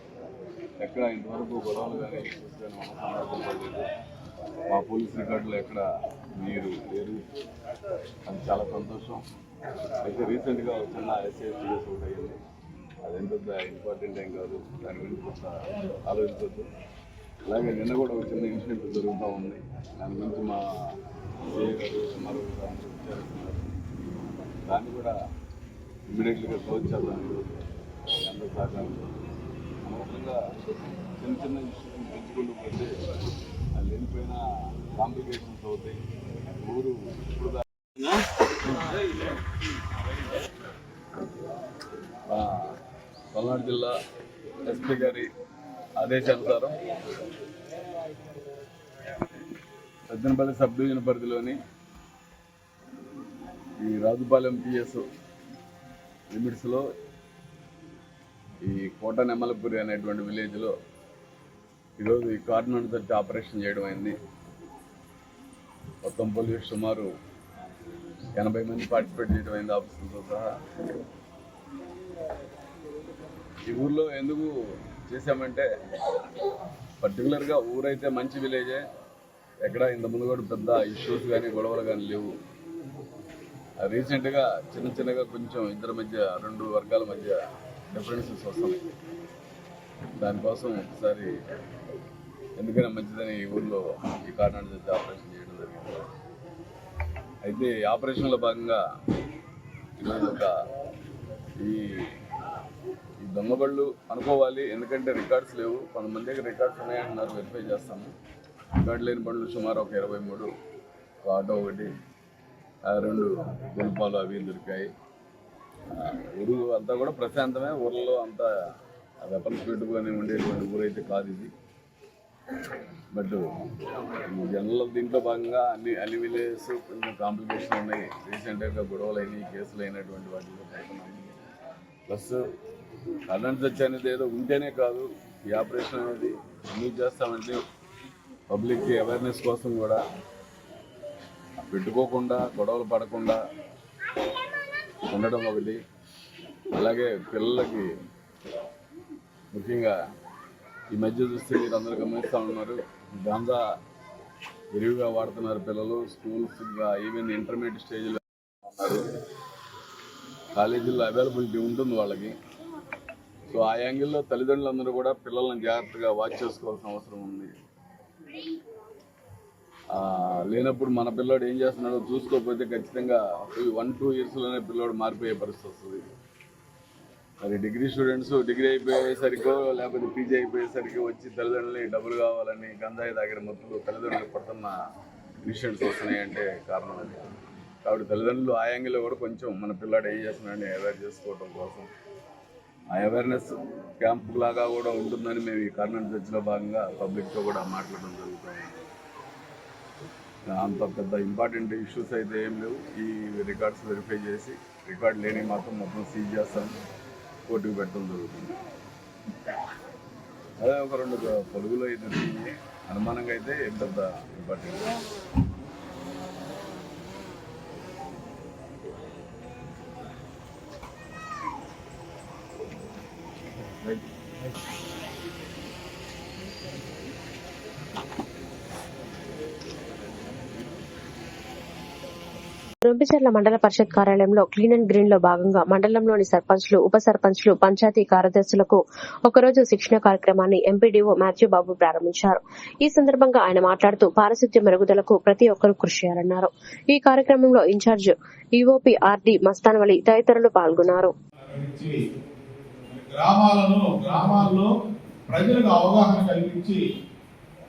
Speaker 12: ఎక్కడ ఇంతవరకు గొడవలు కానీ చూస్తే మన సమాజంలో లేదు. మా పోలీస్ రికార్డులో ఎక్కడ మీరు లేరు, అది చాలా సంతోషం. అయితే రీసెంట్గా చిన్న ఎస్సీ/ఎస్టీ కేసు ఒకటి అయ్యింది. అదేం పెద్ద ఇంపార్టెంట్ ఏం కాదు, దాని గురించి కొంత ఆలోచించవద్దు. అలాగే నిన్న కూడా ఒక చిన్న ఇన్సిడెంట్ జరుగుతూ ఉంది. దాని గురించి మా సిఐ గారు ఎంఆర్ఓ గారు అందరూ విచారిస్తున్నారు. దాన్ని కూడా ఇమ్మీడియట్లీగా క్లోజ్ చేద్దాం. అందరూ సహకారంతో అనవసరంగా చిన్న చిన్న ఇష్యూస్ పెంచుకుంటూ పోతే అది లేనిపోయిన కాంప్లికేషన్స్ అవుతాయి. ఊరు ఇప్పుడు పల్నాడు జిల్లా ఎస్పీ గారి ఆదేశానుసారం పెద్దనపల్లి సబ్ డివిజన్ పరిధిలోని ఈ రాజుపాలెం పిఎస్ లిమిట్స్లో ఈ కోట నెమ్మలపూరి అనేటువంటి విలేజ్లో ఈరోజు ఈ కార్డన్ సెర్చ్ ఆపరేషన్ చేయడం అయింది. మొత్తం పోలీసు సుమారు 80 మంది పార్టిసిపేట్ చేయడం అయింది, ఆఫీసర్లతో సహా. ఈ ఊర్లో ఎందుకు చేశామంటే పర్టికులర్గా ఊరైతే మంచి విలేజే, ఎక్కడ ఇంతకుముందు కూడా పెద్ద ఇష్యూస్ కానీ గొడవలు కానీ లేవు. రీసెంట్గా చిన్నగా కొంచెం ఇద్దరి మధ్య, రెండు వర్గాల మధ్య డిఫరెన్సెస్ వస్తున్నాయి. దానికోసం ఒకసారి ఎందుకైనా మంచిదని ఈ ఊర్లో ఈ కార్డన్ సెర్చ్ ఆపరేషన్ చేయడం జరిగింది. అయితే ఈ ఆపరేషన్లో భాగంగా ఈరోజు ఈ దొంగబళ్ళు అనుకోవాలి, ఎందుకంటే రికార్డ్స్ లేవు. కొంతమంది దగ్గర రికార్డ్స్ ఉన్నాయంటున్నారు, వెరిఫై చేస్తాము. రికార్డు లేని బండ్లు సుమారు ఒక 23, ఒక ఆటో ఒకటి, 2 గుల్పాలు అవి దొరికాయి. ఊరు అంతా కూడా ప్రశాంతమే. ఊర్లో అంతా వెపన్స్ పెట్టుకొని ఉండేటువంటి ఊరైతే కాదు ఇది. బట్ జనరల్ దీంట్లో భాగంగా అన్ని విలేజెస్ కొంచెం కాంప్లికేషన్ ఉన్నాయి. రీసెంట్గా గొడవలు అయినాయి, కేసులు అయినటువంటి వాటిలో పడుతున్నాము. ప్లస్ కార్డన్ సెర్చ్ అనేది ఏదో ఉంటేనే కాదు, ఈ ఆపరేషన్ అనేది ఎందుకు చేస్తామంటే పబ్లిక్కి అవేర్నెస్ కోసం కూడా, పెట్టుకోకుండా గొడవలు పడకుండా ఉండడం ఒకటి. అలాగే పిల్లలకి ముఖ్యంగా ఈ మధ్య చూస్తే మీరు అందరూ గమనిస్తూ ఉన్నారు, గాంజా విరివిగా వాడుతున్నారు పిల్లలు. స్కూల్స్గా ఈవెన్ ఇంటర్మీడియట్ స్టేజ్లో ఉన్నారు. కాలేజీల్లో అవైలబిలిటీ ఉంటుంది వాళ్ళకి. సో ఆ యాంగిల్లో తల్లిదండ్రులందరూ కూడా పిల్లల్ని జాగ్రత్తగా వాచ్ చేసుకోవాల్సిన అవసరం ఉంది. లేనప్పుడు మన పిల్లోడు ఏం చేస్తున్నాడో చూసుకోకపోతే ఖచ్చితంగా 1-2 ఇయర్స్లోనే పిల్లోడు మారిపోయే పరిస్థితి వస్తుంది. మరి డిగ్రీ స్టూడెంట్స్ డిగ్రీ అయిపోయేసరికో లేకపోతే పీజీ అయిపోయేసరికి వచ్చి తల్లిదండ్రులని డబ్బులు కావాలని గంజాయి దగ్గర మొత్తం తల్లిదండ్రులు పడుతున్న ఇన్సిడెంట్స్ వస్తున్నాయంటే కారణం అది. కాబట్టి తల్లిదండ్రులు ఆ యాంగిల్లో కూడా కొంచెం మన పిల్లాడు ఏం చేస్తున్నాడని అవేర్ చేసుకోవడం కోసం ఆ అవేర్నెస్ క్యాంప్ లాగా కూడా ఉంటుందని మేము ఈ కార్డన్ సెర్చ్లో భాగంగా పబ్లిక్తో కూడా మాట్లాడడం జరుగుతుంది. అంత పెద్ద ఇంపార్టెంట్ ఇష్యూస్ అయితే ఏం లేవు. ఈ రికార్డ్స్ వెరిఫై చేసి రికార్డ్ లేని మాత్రం మొత్తం సీజ్ చేస్తాం, కోర్టుకు పెట్టడం జరుగుతుంది. అదే ఒక 2 పొలుగులు అయితే అనుమానంగా అయితే ఏం పెద్ద ఇంపార్టెంట్.
Speaker 3: రొంపిచెర్ల మండల పరిషత్ కార్యాలయంలో క్లీన్ అండ్ గ్రీన్ లో భాగంగా మండలంలోని సర్పంచ్లు, ఉప సర్పంచ్లు, పంచాయతీ కార్యదర్శులకు ఒకరోజు శిక్షణ కార్యక్రమాన్ని ఎంపీడీఓ మాథ్యూ బాబు ప్రారంభించారు. ఈ సందర్భంగా ఆయన మాట్లాడుతూ పారిశుద్ధ్య మెరుగుదలకు ప్రతి ఒక్కరూ కృషి చేయాలన్నారు. ఈ కార్యక్రమంలో ఇన్ఛార్జ్ ఈఓపీ ఆర్డీ మస్తాన్వలి తదితరులు పాల్గొన్నారు.
Speaker 7: గ్రామాల్లో ప్రజలకు అవగాహన కల్పించి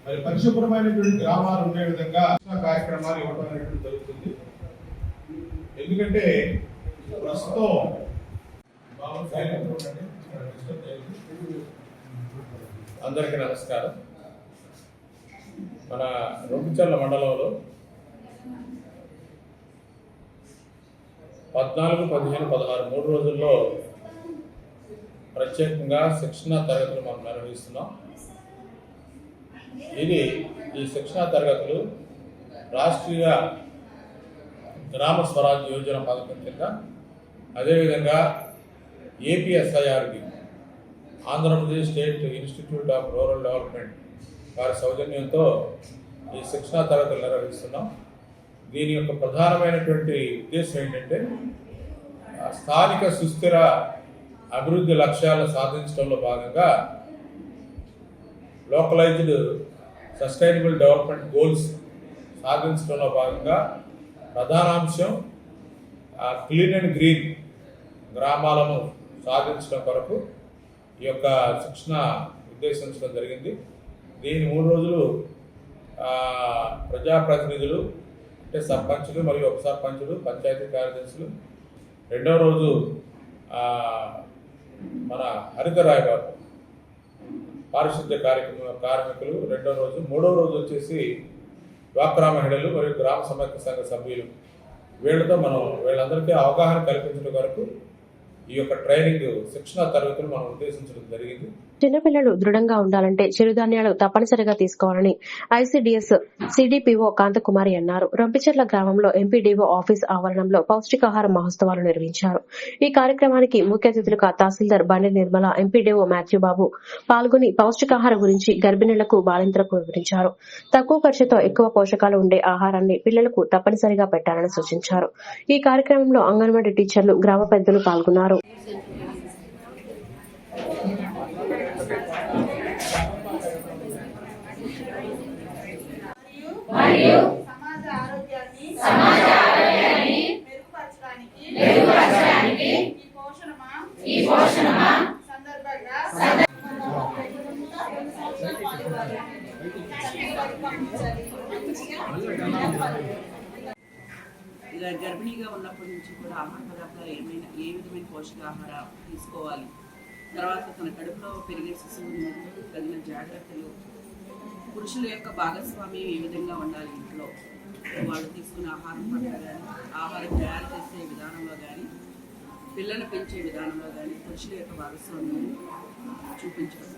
Speaker 7: మరి పరిశుభ్రమైనటువంటి గ్రామాలు ఉండే విధంగా కార్యక్రమాలు ఇవ్వడం అనేటువంటి జరుగుతుంది. ఎందుకంటే ప్రస్తుతం అందరికీ నమస్కారం. మన రొంపిచెర్ల మండలంలో 14, 15, 16 3 రోజుల్లో ప్రత్యేకంగా శిక్షణా తరగతులు మనం నిర్వహిస్తున్నాం. ఈ శిక్షణా తరగతులు రాష్ట్రీయ గ్రామ స్వరాజ్ యోజన పథకం కింద, అదేవిధంగా
Speaker 14: APSIRB Andhra Pradesh state institute of rural development వారి సౌజన్యంతో ఈ శిక్షణా తరగతులు నిర్వహిస్తున్నాం. దీని యొక్క ప్రధానమైనటువంటి ఉద్దేశం ఏంటంటే స్థానిక సుస్థిర అభివృద్ధి లక్ష్యాలను సాధించడంలో భాగంగా లోకలైజ్డ్ సస్టైనబుల్ డెవలప్మెంట్ గోల్స్ సాధించడంలో భాగంగా ప్రధానాంశం క్లీన్ అండ్ గ్రీన్ గ్రామాలను సాధించడం కొరకు ఈ యొక్క శిక్షణ ఉద్దేశించడం జరిగింది. దీని 3 రోజులు ప్రజాప్రతినిధులు అంటే సర్పంచులు మరియు ఉప సర్పంచులు, పంచాయతీ కార్యదర్శులు, 2వ రోజు మన హరిత రాయబారు పారిశుద్ధ్య కార్మికులు 2వ రోజు, 3వ రోజు వచ్చేసి డ్వాక్రా మహిళలు మరియు గ్రామ సమైక్య సంఘ సభ్యులు. వీళ్ళందరికీ అవగాహన కల్పించడం వరకు ఈ యొక్క ట్రైనింగ్ శిక్షణా తరగతులు మనం ఉద్దేశించడం జరిగింది.
Speaker 3: చిన్నపిల్లలు దృఢంగా ఉండాలంటే చిరుధాన్యాలు తప్పనిసరిగా తీసుకోవాలని ఐసీడీఎస్ సిడిపిఓ కాంతకుమారి అన్నారు. రంపిచెర్ల గ్రామంలో ఎంపీడీఓ ఆఫీస్ ఆవరణంలో పౌష్టికాహార మహోత్సవాలు నిర్వహించారు. ఈ కార్యక్రమానికి ముఖ్య అతిథులుగా తహసీల్దార్ బండి నిర్మల, ఎంపీడీఓ మాథ్యూబాబు పాల్గొని పౌష్టికాహార గురించి గర్భిణులకు, బాలింతలకు వివరించారు. తక్కువ ఖర్చుతో ఎక్కువ పోషకాలు ఉండే ఆహారాన్ని పిల్లలకు తప్పనిసరిగా పెట్టాలని సూచించారు. ఈ కార్యక్రమంలో అంగన్వాడీ టీచర్లు, గ్రామ పెద్దలు పాల్గొన్నారు.
Speaker 10: మరియు సమాజ ఆరోగ్యాన్ని మెరుగుపరచడానికి ఈ పోషణమా సందర్భంగా
Speaker 8: ఇలా గర్భిణీగా ఉన్నప్పటి నుంచి కూడా ఆహార పదార్థాలు ఏ విధమైన పోషకాహారం తీసుకోవాలి, తర్వాత తన కడుపులో పెరిగే శిశువుని తగిన జాగ్రత్తలు, పురుషుల యొక్క భాగస్వామ్యం ఏ విధంగా ఉండాలి, ఇంట్లో వాళ్ళు తీసుకునే ఆహారం పట్ల కానీ, ఆహారం తయారు చేసే విధానంలో కానీ, పిల్లలు పెంచే విధానంలో కానీ పురుషుల యొక్క భాగస్వామ్యం చూపించడం,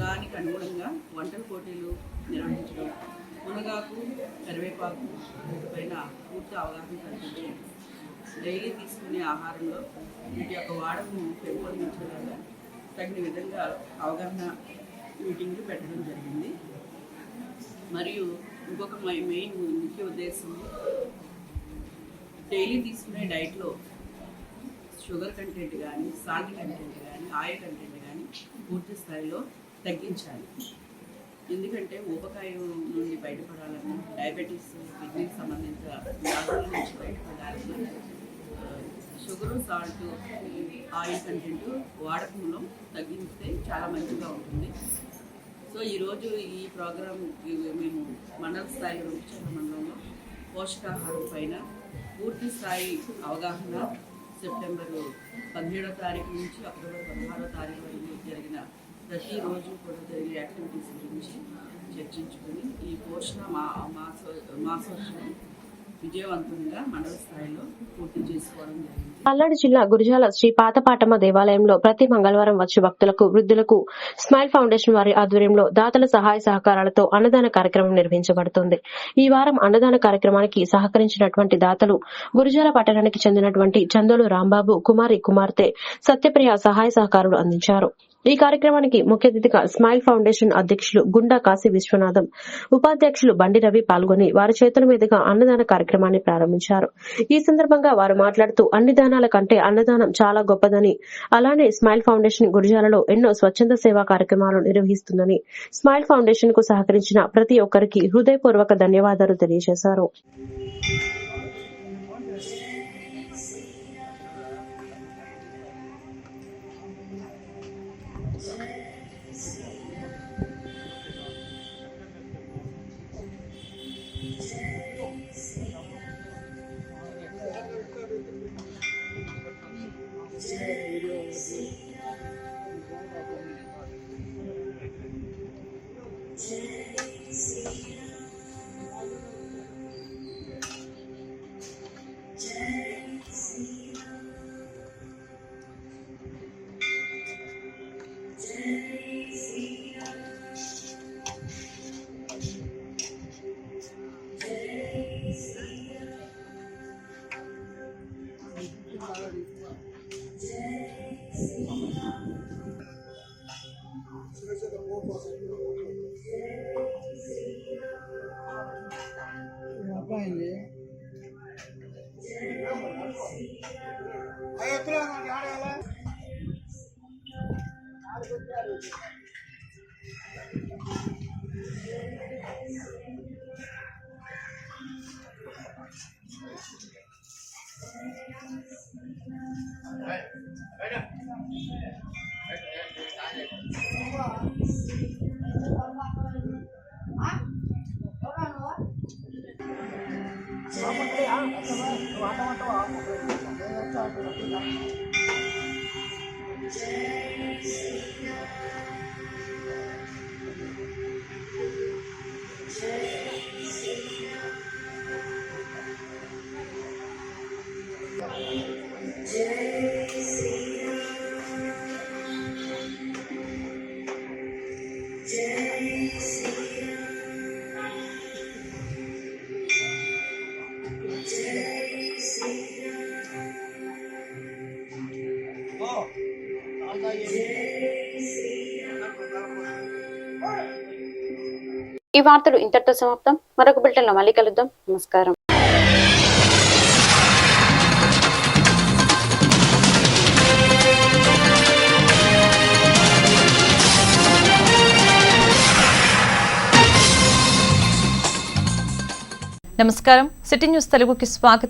Speaker 8: దానికి అనుగుణంగా వంటల పోటీలు నిర్వహించడం, మునగాకు, కరివేపాకు వీటిపైన పూర్తి అవగాహన కల్పించడం, డైలీ తీసుకునే ఆహారంలో వీటి యొక్క వాడకం పెంపొందించడం తగిన విధంగా అవగాహన మీటింగ్లు పెట్టడం జరిగింది. మరియు ఇంకొక మెయిన్ ముఖ్య ఉద్దేశం డైలీ తీసుకునే డైట్లో షుగర్ కంటెంట్ కానీ, సాల్ట్ కంటెంట్ కానీ, ఆయిల్ కంటెంట్ కానీ పూర్తి స్థాయిలో తగ్గించాలి. ఎందుకంటే ఊబకాయం నుండి బయటపడాలన్నా, డయాబెటీస్, కిడ్నీకి సంబంధించిన వ్యాధుల నుంచి బయటపడాలన్నా షుగరు, సాల్ట్, ఆయిల్ కంటెంట్ వాడకంలో తగ్గిస్తే చాలా మంచిగా ఉంటుంది. సో ఈరోజు ఈ ప్రోగ్రాం మేము మండల స్థాయిలో రంపిచెర్ల మండలంలో పోషకాహారం పైన పూర్తి స్థాయి అవగాహన సెప్టెంబర్ 17వ తారీఖు నుంచి అక్టోబర్ 16వ తారీఖు వరకు జరిగిన ప్రతిరోజు కూడా జరిగే యాక్టివిటీస్ గురించి చర్చించుకొని ఈ పోషణ మాసోత్సవం విజయవంతంగా మండల స్థాయిలో పూర్తి చేసుకోవడం జరిగింది.
Speaker 3: పల్నాడు జిల్లా గురజాల శ్రీ పాతపాటమ్మ దేవాలయంలో ప్రతి మంగళవారం వచ్చే భక్తులకు, వృద్ధులకు స్మైల్ ఫౌండేషన్ వారి ఆధ్వర్యంలో దాతల సహాయ సహకారాలతో అన్నదాన కార్యక్రమం నిర్వహించబడుతుంది. ఈ వారం అన్నదాన కార్యక్రమానికి సహకరించినటువంటి దాతలు గురజాల పట్టణానికి చెందినటువంటి చందోలు రాంబాబు, కుమారి కుమార్తె సత్యప్రియ సహాయ సహకారాలు అందించారు. ఈ కార్యక్రమానికి ముఖ్య అతిథిగా స్మైల్ ఫౌండేషన్ అధ్యక్షులు గుండా కాశీ విశ్వనాథం, ఉపాధ్యక్షులు బండి రవి పాల్గొని వారి చేతుల మీదుగా అన్నదాన కార్యక్రమాన్ని ప్రారంభించారు. ఈ సందర్భంగా వారు మాట్లాడుతూ అన్ని దానాల కంటే అన్నదానం చాలా గొప్పదని, అలానే స్మైల్ ఫౌండేషన్ గురజాలలో ఎన్నో స్వచ్ఛంద సేవా కార్యక్రమాలు నిర్వహిస్తుందని, స్మైల్ ఫౌండేషన్ కు సహకరించిన ప్రతి ఒక్కరికి హృదయపూర్వక ధన్యవాదాలు తెలియజేశారు.
Speaker 15: Jai
Speaker 2: ఈ వార్తలు ఇంతటితో సమాప్తం. మరొక బులెటిన్లో మళ్ళీ కలుద్దాం. నమస్కారం.
Speaker 1: నమస్కారం. సిటీ న్యూస్ తెలుగుకి స్వాగతం.